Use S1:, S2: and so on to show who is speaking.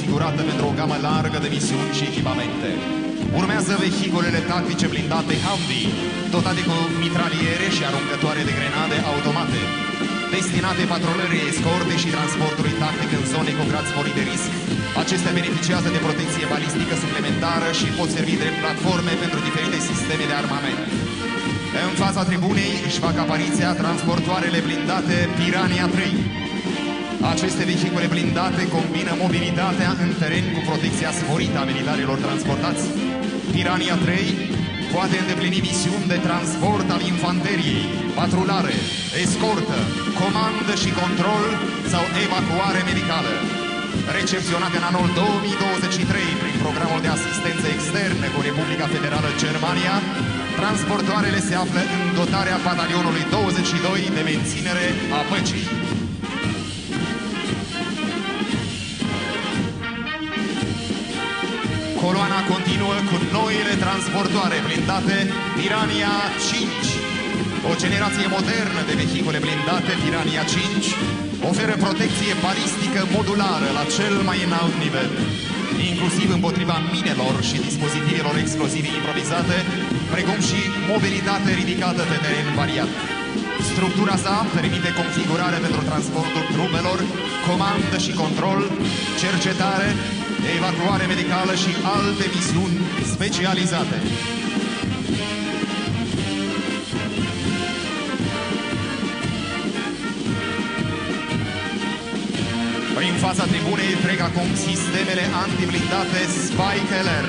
S1: configurată pentru o gamă largă de misiuni și echipamente. Urmează vehiculele tactice blindate Humvee, dotate cu mitraliere și aruncătoare de grenade automate, destinate patrulării, escorte și transportului tactic în zone cu grad sporit de risc. Acestea beneficiază de protecție balistică suplimentară și pot servi drept platforme pentru diferite sisteme de armament. În fața tribunei își fac apariția transportoarele blindate Piranha 3. Aceste vehicule blindate combină mobilitatea în teren cu protecția sporită a militarilor transportați. Piranha 3 poate îndeplini misiuni de transport al infanteriei, patrulare, escortă, comandă și control sau evacuare medicală. Recepționate în anul 2023 prin programul de asistență externă cu Republica Federală Germania, transportoarele se află în dotarea batalionului 22 de menținere a păcii. Coloana continuă cu noile transportoare blindate Piranha 5. O generație modernă de vehicule blindate Piranha 5 oferă protecție balistică modulară la cel mai înalt nivel, inclusiv împotriva minelor și dispozitivelor explozive improvizate, precum și mobilitate ridicată pe teren variat. Structura sa permite configurare pentru transportul trupelor, comandă și control, cercetare, evacuare medicală și alte misiuni specializate. În fața tribunei trec acum sistemele antiblindate Spike LR.